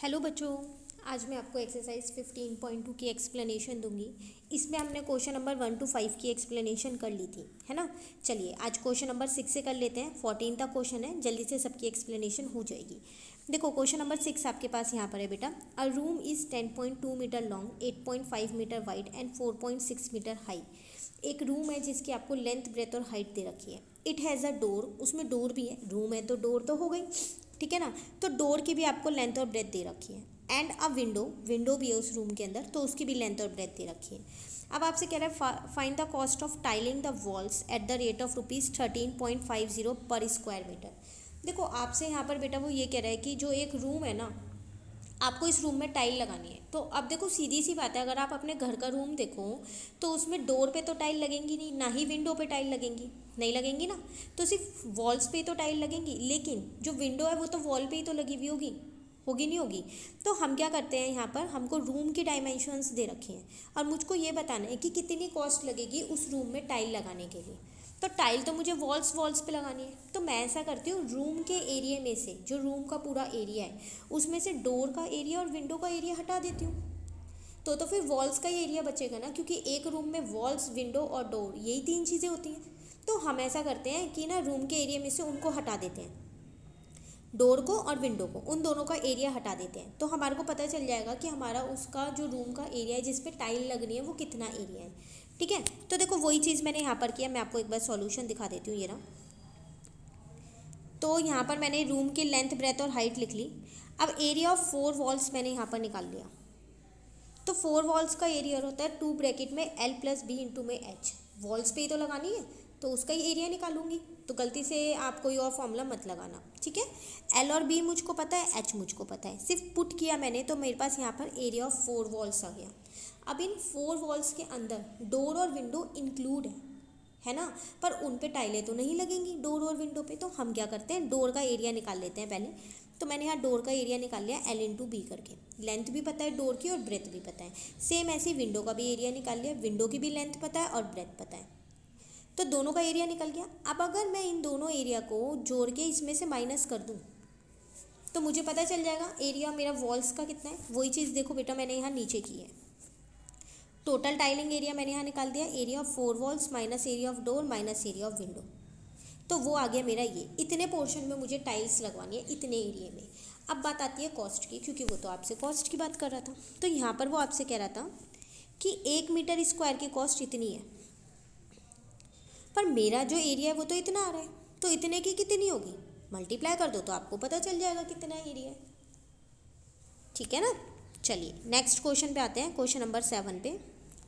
Hello बच्चों, आज मैं आपको एक्सरसाइज 15.2 की एक्सप्लेनेशन दूंगी। इसमें हमने क्वेश्चन नंबर 1 to 5 की एक्सप्लेनेशन कर ली थी, है ना। चलिए आज क्वेश्चन नंबर 6 से कर लेते हैं। 14 तक क्वेश्चन है, जल्दी से सबकी एक्सप्लेनेशन हो जाएगी। देखो क्वेश्चन नंबर 6 आपके पास यहाँ पर है बेटा। A room is 10.2 metre long, 8.5 metre wide and 4.6 metre high. एक रूम है जिसकी आपको लेंथ, ब्रेथ और हाइट दे रखी है। इट हैज़ अ डोर, उसमें डोर भी है, रूम है तो डोर तो हो गई, ठीक है ना। तो डोर की भी आपको लेंथ और ब्रेथ दे रखी है। एंड अ विंडो, विंडो भी है उस रूम के अंदर, तो उसकी भी लेंथ और ब्रेथ दे रखी है। अब आपसे कह रहा है find the cost of tiling the walls at the rate of ₹13.50 पर स्क्वायर मीटर। देखो आपसे यहाँ पर बेटा वो ये कह रहा है कि जो एक रूम है ना, आपको इस रूम में टाइल लगानी है। तो अब देखो सीधी सी बात है, अगर आप अपने घर का रूम देखो तो उसमें डोर पे तो टाइल लगेंगी नहीं, ना ही विंडो पे टाइल लगेंगी, नहीं लगेंगी ना। तो सिर्फ वॉल्स पे ही तो टाइल लगेंगी, लेकिन जो विंडो है वो तो वॉल पे ही तो लगी हुई होगी, होगी नहीं होगी। तो हम क्या करते हैं, यहाँ पर हमको रूम की डायमेंशंस दे रखे हैं और मुझको ये बताना है कि कितनी कॉस्ट लगेगी उस रूम में टाइल लगाने के लिए। तो टाइल तो मुझे वॉल्स पे लगानी है, तो मैं ऐसा करती हूँ, रूम के एरिया में से, जो रूम का पूरा एरिया है उसमें से डोर का एरिया और विंडो का एरिया हटा देती हूँ। तो फिर वॉल्स का ही एरिया बचेगा ना, क्योंकि एक रूम में वॉल्स, विंडो और डोर, यही तीन चीज़ें होती हैं। तो हम ऐसा करते हैं कि ना रूम के एरिया में से उनको हटा देते हैं, डोर को और विंडो को, उन दोनों का एरिया हटा देते हैं। तो हमारे को पता चल जाएगा कि हमारा उसका जो रूम का एरिया है जिस पे टाइल लगनी है वो कितना एरिया है, ठीक है। तो देखो वही चीज़ मैंने यहाँ पर किया, मैं आपको एक बार सॉल्यूशन दिखा देती हूँ, ये ना। तो यहाँ पर मैंने रूम की लेंथ, ब्रेथ और हाइट लिख ली। अब एरिया ऑफ 4 वॉल्स मैंने यहाँ पर निकाल लिया। तो 4 वॉल्स का एरिया होता है 2 ब्रैकेट में L+B इंटू में H। वॉल्स पे ही तो लगानी है तो उसका ही एरिया निकालूंगी। तो गलती से आप कोई और फॉर्मूला मत लगाना, ठीक है। L और B मुझको पता है, H मुझको पता है, सिर्फ पुट किया मैंने तो मेरे पास यहाँ पर एरिया ऑफ 4 वॉल्स आ गया। अब इन 4 वॉल्स के अंदर डोर और विंडो इंक्लूड है ना, पर उन पे टाइलें तो नहीं लगेंगी डोर और विंडो पे। तो हम क्या करते हैं, डोर का एरिया निकाल लेते हैं पहले। तो मैंने यहाँ डोर का एरिया निकाल लिया L/B करके। लेंथ भी पता है डोर की और ब्रेथ भी पता है। सेम ऐसे ही विंडो का भी एरिया निकाल लिया, विंडो की भी लेंथ पता है और ब्रेथ पता है। तो दोनों का एरिया निकल गया। अब अगर मैं इन दोनों एरिया को जोड़ के इसमें से माइनस कर दूँ तो मुझे पता चल जाएगा एरिया मेरा वॉल्स का कितना है। वही चीज़ देखो बेटा मैंने यहाँ नीचे की है। टोटल टाइलिंग एरिया मैंने यहाँ निकाल दिया, area of 4 walls minus area of door minus area of window. तो वो आ गया मेरा ये, इतने पोर्शन में मुझे टाइल्स लगवानी है, इतने एरिया में। अब बात आती है कॉस्ट की, क्योंकि वो तो आपसे कॉस्ट की बात कर रहा था। तो यहाँ पर वो आपसे कह रहा था कि 1 मीटर स्क्वायर की कॉस्ट इतनी है, पर मेरा जो एरिया है वो तो इतना आ रहा है, तो इतने की कितनी होगी, मल्टीप्लाई कर दो तो आपको पता चल जाएगा कितना एरिया है, ठीक है ना। चलिए नेक्स्ट क्वेश्चन पे आते हैं, क्वेश्चन नंबर 7 पे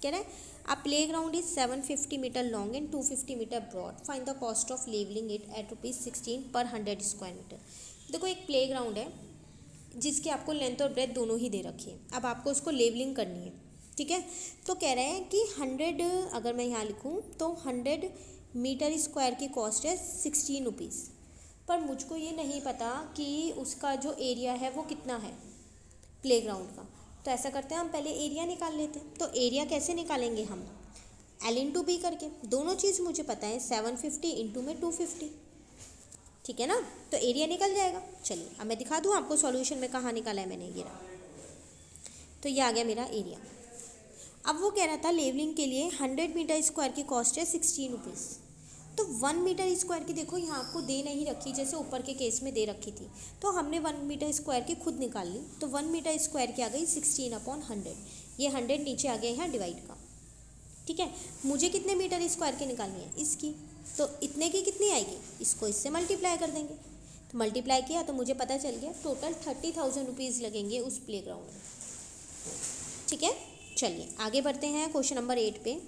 कह रहा है a playground is 750 metre long and 250 metre broad, find the cost of levelling it at ₹16 per 100 square metre. देखो एक प्ले ग्राउंड है जिसकी आपको लेंथ और ब्रेथ दोनों ही दे रखी है। अब आपको उसको लेवलिंग करनी है, ठीक है। तो कह रहे हैं कि 100, अगर मैं यहाँ लिखूँ तो 100 मीटर स्क्वायर की कॉस्ट है ₹16। पर मुझको ये नहीं पता कि उसका जो एरिया है वो कितना है प्लेग्राउंड का। तो ऐसा करते हैं, हम पहले एरिया निकाल लेते हैं। तो एरिया कैसे निकालेंगे हम, L/B करके। दोनों चीज़ मुझे पता है, 750 इंटू में 250, ठीक है ना। तो एरिया निकल जाएगा। चलिए अब मैं दिखा दूँ आपको सॉल्यूशन में कहाँ निकाला है मैंने, ये रहा। तो ये आ गया मेरा एरिया। अब वो कह रहा था लेवलिंग के लिए 100 मीटर स्क्वायर की कॉस्ट है ₹16। तो 1 मीटर स्क्वायर की देखो यहाँ आपको दे नहीं रखी, जैसे ऊपर के केस में दे रखी थी। तो हमने 1 मीटर स्क्वायर की खुद निकाल ली। तो 1 मीटर स्क्वायर की आ गई 16/100। ये 100 नीचे आ गया यहाँ डिवाइड का, ठीक है। मुझे कितने मीटर स्क्वायर की निकालनी है, इसकी। तो इतने की कितनी आएगी, इसको इससे मल्टीप्लाई कर देंगे। तो मल्टीप्लाई किया तो मुझे पता चल गया टोटल ₹30,000 लगेंगे उस प्ले ग्राउंड में, ठीक है। चलिए आगे बढ़ते हैं क्वेश्चन नंबर 8 पे।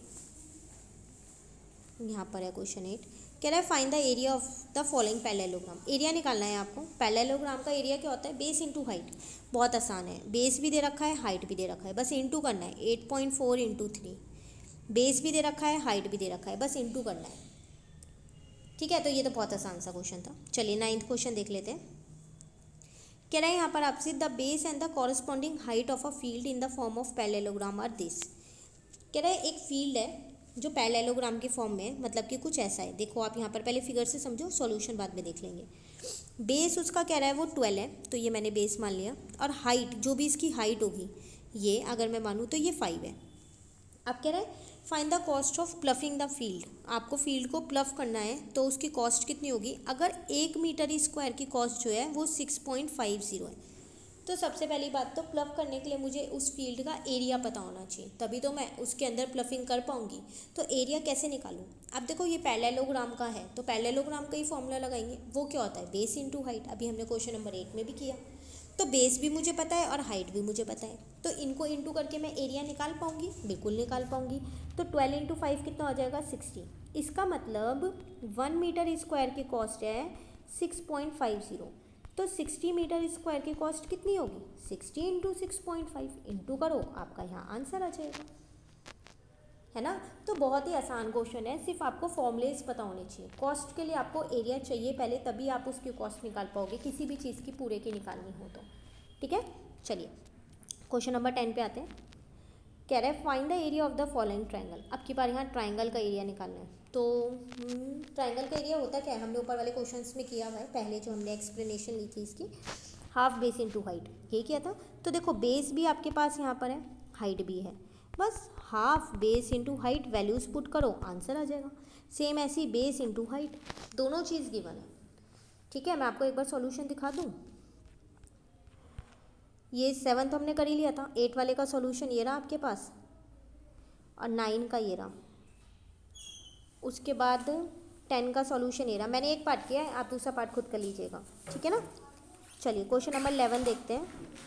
यहाँ पर है क्वेश्चन 8, कह रहा है find the area of the following parallelogram. Area निकालना है आपको। पैरेललोग्राम का एरिया क्या होता है, बेस इंटू हाइट। बहुत आसान है, बेस भी दे रखा है, हाइट भी दे रखा है, बस इंटू करना है। 8.4 इंटू 3, बेस भी दे रखा है, हाइट भी दे रखा है, बस इंटू करना है, ठीक है। तो ये तो बहुत आसान सा क्वेश्चन था। चलिए 9th क्वेश्चन देख लेते हैं। कह रहा है यहाँ पर आपसे the base and the corresponding height of a field in the form of parallelogram are this. कह रहा है एक फील्ड है जो पैरेललोग्राम के फॉर्म में है, मतलब कि कुछ ऐसा है। देखो आप यहाँ पर पहले फिगर से समझो, सॉल्यूशन बाद में देख लेंगे। बेस उसका कह रहा है वो 12 है, तो ये मैंने बेस मान लिया, और हाइट जो भी इसकी हाइट होगी ये अगर मैं मानूँ तो ये 5 है। अब कह रहा है find the cost of ploughing the field, आपको फील्ड को प्लफ करना है तो उसकी कॉस्ट कितनी होगी। अगर 1 मीटर स्क्वायर की कॉस्ट जो है वो 6.50 है, तो सबसे पहली बात तो प्लफ करने के लिए मुझे उस फील्ड का एरिया पता होना चाहिए, तभी तो मैं उसके अंदर प्लफिंग कर पाऊंगी। तो एरिया कैसे निकालूं। अब देखो ये पैरेललोग्राम का है, तो पैरेललोग्राम का ही फॉर्मूला लगाएंगे, वो क्या होता है बेस इंटू हाइट। अभी हमने क्वेश्चन नंबर 8 में भी किया, तो बेस भी मुझे पता है और हाइट भी मुझे पता है, तो इनको इंटू करके मैं एरिया निकाल पाऊंगी, बिल्कुल निकाल पाऊंगी। तो 12 इंटू 5 कितना हो जाएगा 60। इसका मतलब 1 मीटर स्क्वायर की कॉस्ट है 6.50, तो 60 मीटर स्क्वायर की कॉस्ट कितनी होगी 60 इंटू 6.5 इंटू करो, आपका यहाँ आंसर आ जाएगा, है ना। तो बहुत ही आसान क्वेश्चन है, सिर्फ आपको फॉर्मूलेस पता होने चाहिए। कॉस्ट के लिए आपको एरिया चाहिए पहले, तभी आप उसकी कॉस्ट निकाल पाओगे किसी भी चीज़ की पूरे की निकालनी हो तो, ठीक है। चलिए क्वेश्चन नंबर 10 पे आते हैं। कह रहा है find the area of the following triangle. अब की बार यहाँ ट्राइंगल का एरिया निकालना है। तो ट्राइंगल का एरिया होता क्या है, हमने ऊपर वाले क्वेश्चंस में किया हुआ है, पहले जो हमने एक्सप्लेनेशन ली थी इसकी, हाफ बेस इंटू हाइट, ये किया था। तो देखो बेस भी आपके पास यहाँ पर है, हाइट भी है, बस half base into height values put करो, आंसर आ जाएगा। सेम ऐसी बेस इंटू हाइट, दोनों चीज़ गिवन है, ठीक है। मैं आपको एक बार सॉल्यूशन दिखा दूँ। ये 7th हमने कर ही लिया था, 8 वाले का सॉल्यूशन ये रहा आपके पास, और 9 का ये रहा, उसके बाद 10 का सॉल्यूशन ये रहा। मैंने एक पार्ट किया है, आप दूसरा पार्ट खुद कर लीजिएगा, ठीक है ना। चलिए क्वेश्चन नंबर 11 देखते हैं।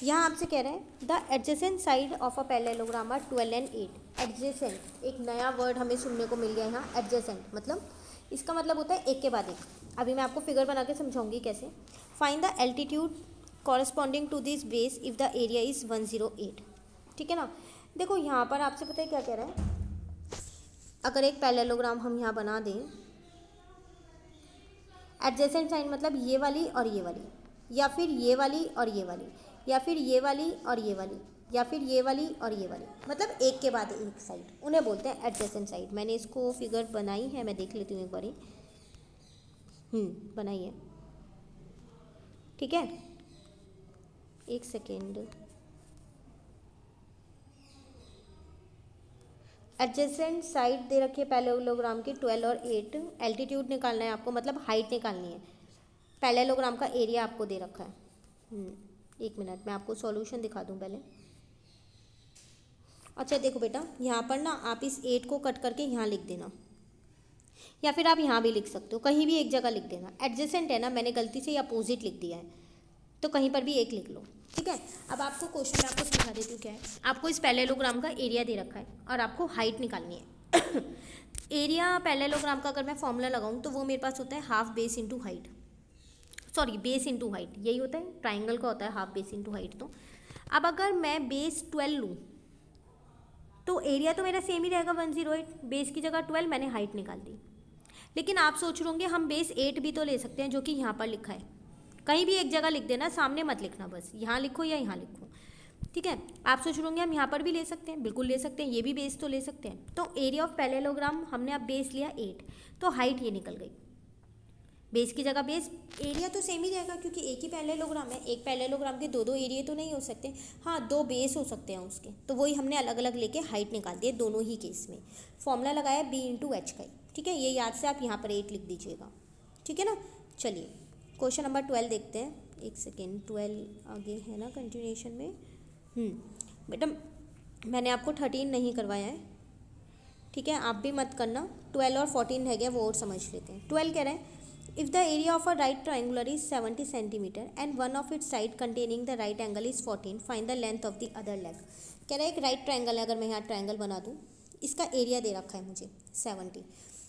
यहाँ आपसे कह रहे हैं the adjacent side of a parallelogram are 12 and 8। Adjacent एक नया वर्ड हमें सुनने को मिल गया यहाँ, एडजेसेंट मतलब, इसका मतलब होता है एक के बाद एक। अभी मैं आपको फिगर बना के समझाऊंगी कैसे। Find the altitude corresponding to this base if the area is 108, ठीक है ना। देखो यहाँ पर आपसे पता है क्या कह रहा है, अगर एक पैरेललोग्राम हम यहाँ बना दें, एडजेसेंट साइड मतलब ये वाली और ये वाली, या फिर ये वाली और ये वाली, या फिर ये वाली और ये वाली, या फिर ये वाली और ये वाली, मतलब एक के बाद एक साइड, उन्हें बोलते हैं एडजेसेंट साइड। मैंने इसको फिगर बनाई है, मैं देख लेती हूँ एक बारी। बनाई है, ठीक है, एक सेकेंड। एडजेसेंट साइड दे रखी है पैरेललोग्राम की 12 और 8। एल्टीट्यूड निकालना है आपको, मतलब हाइट निकालनी है। पैरेललोग्राम का एरिया आपको दे रखा है। एक मिनट मैं आपको सॉल्यूशन दिखा दूं पहले। अच्छा देखो बेटा, यहाँ पर ना आप इस 8 को कट करके यहाँ लिख देना, या फिर आप यहाँ भी लिख सकते हो, कहीं भी एक जगह लिख देना। एडजेसेंट है ना, मैंने गलती से अपोजिट लिख दिया है, तो कहीं पर भी एक लिख लो, ठीक है। अब आपको क्वेश्चन में आपको समझा देती हूँ क्या है। आपको इस पैरेललोग्राम का एरिया दे रखा है और आपको हाइट निकालनी है। एरिया पैरेललोग्राम का अगर मैं फॉर्मूला लगाऊँ तो वो मेरे पास होता है half base into height, sorry base into height, यही होता है। ट्राइंगल का होता है हाफ बेस इंटू हाइट। तो अब अगर मैं बेस 12 लूँ तो एरिया तो मेरा सेम ही रहेगा 108, बेस की जगह 12, मैंने हाइट निकाल दी। लेकिन आप सोच रहे होंगे हम बेस 8 भी तो ले सकते हैं, जो कि यहाँ पर लिखा है। कहीं भी एक जगह लिख देना, सामने मत लिखना, बस यहाँ लिखो या यहाँ लिखो, ठीक है। आप सोच रहे होंगे हम यहाँ पर भी ले सकते हैं, बिल्कुल ले सकते हैं, ये भी बेस तो ले सकते हैं। तो एरिया ऑफ पैरेललोग्राम हमने अब बेस लिया 8, तो हाइट ये निकल गई। बेस की जगह बेस, एरिया तो सेम ही रहेगा क्योंकि एक ही पैरेललोग्राम है। एक पैरेललोग्राम के दो एरिया तो नहीं हो सकते, हाँ 2 बेस हो सकते हैं उसके, तो वही हमने अलग अलग लेके हाइट निकाल दी है दोनों ही केस में। फॉर्मूला लगाया b इंटू एच का, ठीक है। ये याद से आप यहाँ पर 8 लिख दीजिएगा, ठीक है ना। चलिए क्वेश्चन नंबर 12 देखते हैं। एक सेकेंड, 12 आगे है ना कंटिन्यूएशन में। बेटा मैंने आपको 13 नहीं करवाया है, ठीक है, आप भी मत करना। 12 और 14 है गया, वो और समझ लेते हैं। 12 कह रहे हैं if the area of a right triangular is 70 centimetre and one of its side containing the right angle is 14, find the length of the other leg. कह रहा है एक राइट ट्राइंगल है, अगर मैं यहाँ ट्राइंगल बना दूँ, इसका एरिया दे रखा है मुझे 70।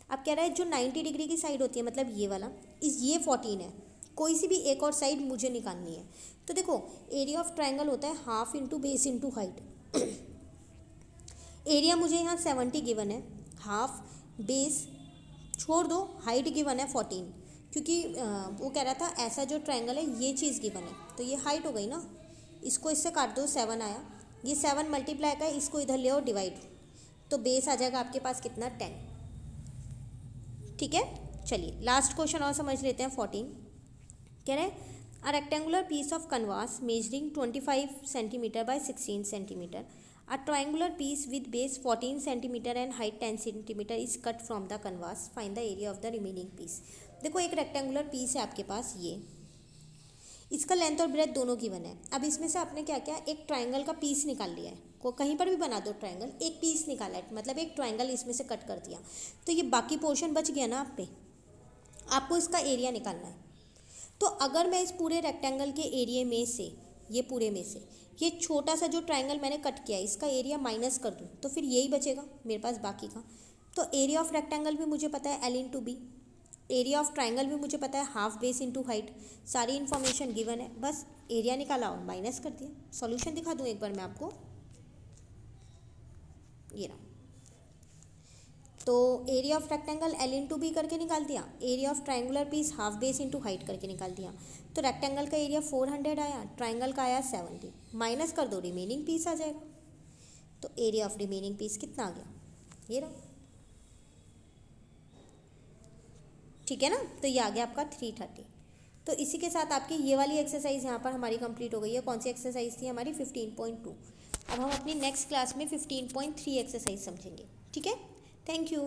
अब कह रहा है जो 90 डिग्री की साइड होती है, मतलब ये वाला, ये 14 है, कोई सी भी एक और साइड मुझे निकालनी है। तो देखो एरिया ऑफ ट्राइंगल होता है half into base into height. Area मुझे यहाँ 70 गिवन है, हाफ बेस छोड़ दो, हाइट गिवन है 14, क्योंकि वो कह रहा था ऐसा जो ट्राइंगल है ये चीज़ गिवन है, तो ये हाइट हो गई ना। इसको इससे काट दो, 7 आया, ये 7 मल्टीप्लाई का, इसको इधर ले आओ डिवाइड, तो बेस आ जाएगा आपके पास कितना 10, ठीक है। चलिए लास्ट क्वेश्चन और समझ लेते हैं। 14 कह रहे हैं a rectangular piece of canvas measuring 25 centimetre by 16 centimetre, a triangular piece with base 14 centimetre and height 10 centimetre is cut from the canvas, find the area of the remaining piece. देखो एक rectangular piece है आपके पास, ये इसका length और breath दोनों given है। अब इसमें से आपने क्या किया, एक ट्राइंगल का पीस निकाल लिया है, को कहीं पर भी बना दो ट्राइंगल, एक पीस निकाला है, मतलब एक ट्राइंगल इसमें से कट कर दिया, तो ये बाकी पोर्शन बच गया ना आप पे, आपको इसका एरिया निकालना है। तो अगर मैं इस पूरे रेक्टेंगल के एरिया में से, ये पूरे में से ये छोटा सा जो ट्राइंगल मैंने कट किया इसका एरिया माइनस कर दूँ तो फिर यही बचेगा मेरे पास बाकी का। तो एरिया ऑफ रेक्टेंगल भी मुझे पता है L/B, एरिया ऑफ ट्राइंगल भी मुझे पता है हाफ बेस इंटू हाइट, सारी इन्फॉर्मेशन गिवन है, बस एरिया निकाला और माइनस कर दिया। सॉल्यूशन दिखा दूँ एक बार मैं आपको, ये रहा। तो एरिया ऑफ रेक्टेंगल L/B करके निकाल दिया, area of triangular piece half base into height करके निकाल दिया। तो रेक्टेंगल का एरिया 400 आया, ट्राइंगल का आया 70, माइनस कर दो रिमेनिंग पीस आ जाएगा। तो एरिया ऑफ रिमेनिंग पीस कितना आ गया, ये रहा, ठीक है ना। तो ये आ गया आपका 330। तो इसी के साथ आपकी ये वाली एक्सरसाइज यहाँ पर हमारी कंप्लीट हो गई है। कौन सी एक्सरसाइज थी हमारी, 15.2। अब हम अपनी नेक्स्ट क्लास में 15.3 एक्सरसाइज समझेंगे, ठीक है। Thank you.